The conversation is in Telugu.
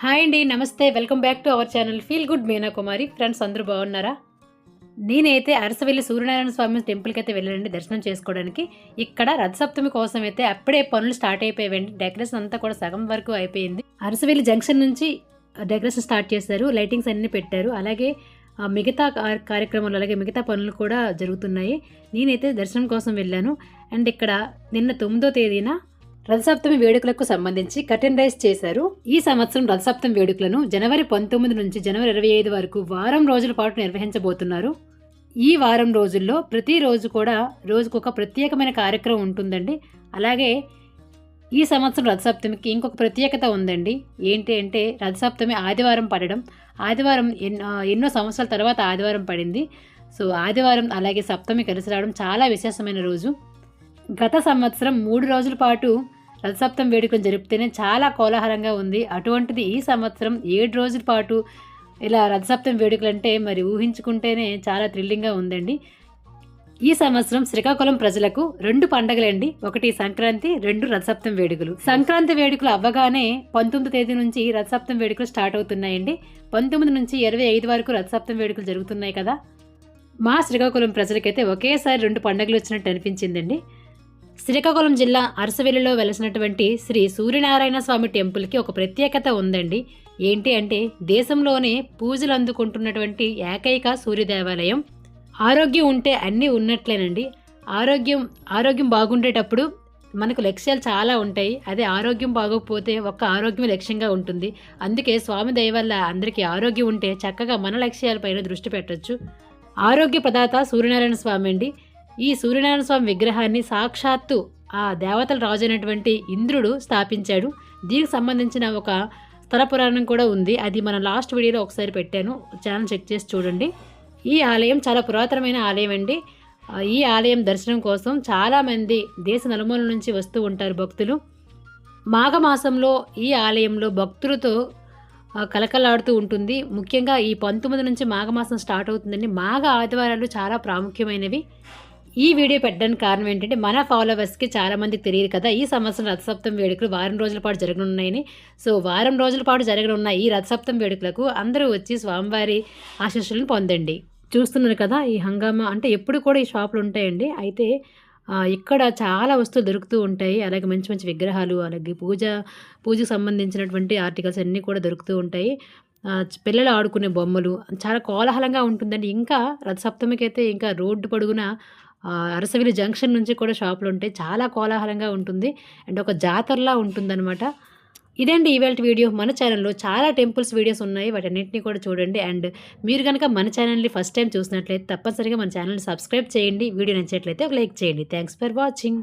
హాయ్ అండి, నమస్తే. Welcome back to our channel feel good Meena Kumari. Friends అందరూ బాగున్నారా? నేనైతే అరసవెల్లి సూర్యనారాయణ స్వామి టెంపుల్కి అయితే వెళ్ళానండి దర్శనం చేసుకోవడానికి. ఇక్కడ రథసప్తమి కోసం అయితే అప్పుడే పనులు స్టార్ట్ అయిపోయాయండి. డెకరేషన్ అంతా కూడా సగం వరకు అయిపోయింది. అరసవెల్లి జంక్షన్ నుంచి డెకరేషన్ స్టార్ట్ చేశారు, లైటింగ్స్ అన్ని పెట్టారు. అలాగే మిగతా కార్యక్రమాలు అలాగే మిగతా పనులు కూడా జరుగుతున్నాయి. నేనైతే దర్శనం కోసం వెళ్ళాను. అండ్ ఇక్కడ నిన్న 9వ తేదీన రథసప్తమి వేడుకలకు సంబంధించి కర్టెన్ రైజ్ చేశారు. ఈ సంవత్సరం రథసప్తమి వేడుకలను జనవరి 19 నుంచి జనవరి 25 వరకు వారం రోజుల పాటు నిర్వహించబోతున్నారు. ఈ వారం రోజుల్లో ప్రతిరోజు కూడా రోజుకు ఒక ప్రత్యేకమైన కార్యక్రమం ఉంటుందండి. అలాగే ఈ సంవత్సరం రథసప్తమికి ఇంకొక ప్రత్యేకత ఉందండి. ఏంటి అంటే రథసప్తమి ఆదివారం పడడం. ఆదివారం ఎన్నో సంవత్సరాల తర్వాత ఆదివారం పడింది. సో ఆదివారం అలాగే సప్తమి కలిసి రావడం చాలా విశేషమైన రోజు. గత సంవత్సరం 3 రోజుల పాటు రథసప్తమి వేడుకలు జరిపితేనే చాలా కోలాహలంగా ఉంది. అటువంటిది ఈ సంవత్సరం 7 రోజుల పాటు ఇలా రథసప్తమి వేడుకలు అంటే మరి ఊహించుకుంటేనే చాలా థ్రిల్లింగ్గా ఉందండి. ఈ సంవత్సరం శ్రీకాకుళం ప్రజలకు 2 పండగలండి. ఒకటి సంక్రాంతి, 2 రథసప్తమి వేడుకలు. సంక్రాంతి వేడుకలు అవ్వగానే 19వ తేదీ నుంచి రథసప్తమి వేడుకలు స్టార్ట్ అవుతున్నాయండి. 19 నుంచి 25 వరకు రథసప్తమి వేడుకలు జరుగుతున్నాయి కదా. మా శ్రీకాకుళం ప్రజలకైతే ఒకేసారి 2 పండుగలు వచ్చినట్టు అనిపించిందండి. శ్రీకాకుళం జిల్లా అరసవెల్లిలో వెలసినటువంటి శ్రీ సూర్యనారాయణ స్వామి టెంపుల్కి ఒక ప్రత్యేకత ఉందండి. ఏంటి అంటే దేశంలోనే పూజలు అందుకుంటున్నటువంటి ఏకైక సూర్య దేవాలయం. ఆరోగ్యం ఉంటే అన్నీ ఉన్నట్లేనండి. ఆరోగ్యం బాగుండేటప్పుడు మనకు లక్ష్యాలు చాలా ఉంటాయి. అదే ఆరోగ్యం బాగోకపోతే ఒక్క ఆరోగ్యం లక్ష్యంగా ఉంటుంది. అందుకే స్వామి దయ వల్ల అందరికీ ఆరోగ్యం ఉంటే చక్కగా మన లక్ష్యాలపైన దృష్టి పెట్టచ్చు. ఆరోగ్య ప్రదాత సూర్యనారాయణ స్వామి అండి. ఈ సూర్యనారాయణ స్వామి విగ్రహాన్ని సాక్షాత్తు ఆ దేవతల రాజు అయినటువంటి ఇంద్రుడు స్థాపించాడు. దీనికి సంబంధించిన ఒక స్థల పురాణం కూడా ఉంది. అది మన లాస్ట్ వీడియోలో ఒకసారి పెట్టాను, ఛానల్ చెక్ చేసి చూడండి. ఈ ఆలయం చాలా పురాతనమైన ఆలయం అండి. ఈ ఆలయం దర్శనం కోసం చాలామంది దేశ నలుమూల నుంచి వస్తూ ఉంటారు భక్తులు. మాఘమాసంలో ఈ ఆలయంలో భక్తులతో కలకలాడుతూ ఉంటుంది. ముఖ్యంగా ఈ 19 నుంచి మాఘమాసం స్టార్ట్ అవుతుందండి. మాఘ ఆదివారాలు చాలా ప్రాముఖ్యమైనవి. ఈ వీడియో పెట్టడానికి కారణం ఏంటంటే మన ఫాలోవర్స్కి చాలామందికి తెలియదు కదా, ఈ సంవత్సరం రథసప్తమి వేడుకలు వారం రోజుల పాటు జరగనున్నాయని. సో వారం రోజుల పాటు జరగనున్న ఈ రథసప్తమి వేడుకలకు అందరూ వచ్చి స్వామివారి ఆశీస్సులను పొందండి. చూస్తున్నారు కదా ఈ హంగామా. అంటే ఎప్పుడు కూడా ఈ షాపులు ఉంటాయండి. అయితే ఇక్కడ చాలా వస్తువులు దొరుకుతూ ఉంటాయి. అలాగే మంచి మంచి విగ్రహాలు, అలాగే పూజకు సంబంధించినటువంటి ఆర్టికల్స్ అన్నీ కూడా దొరుకుతూ ఉంటాయి. పిల్లలు ఆడుకునే బొమ్మలు చాలా కోలాహలంగా ఉంటుందండి. ఇంకా రథసప్తమికి అయితే ఇంకా రోడ్డు పొడుగున అరసవెల్లి జంక్షన్ నుంచి కూడా షాపులు ఉంటాయి. చాలా కోలాహలంగా ఉంటుంది అండ్ ఒక జాతరలా ఉంటుందన్నమాట. ఇదండి ఇవాల్టి వీడియో. మన ఛానల్లో చాలా టెంపుల్స్ వీడియోస్ ఉన్నాయి, వాటన్నింటినీ కూడా చూడండి. అండ్ మీరు కనుక మన ఛానల్ని ఫస్ట్ టైం చూసినట్లయితే తప్పనిసరిగా మన ఛానల్ని సబ్స్క్రైబ్ చేయండి. వీడియో నచ్చినట్లయితే ఒక లైక్ చేయండి. Thanks for watching.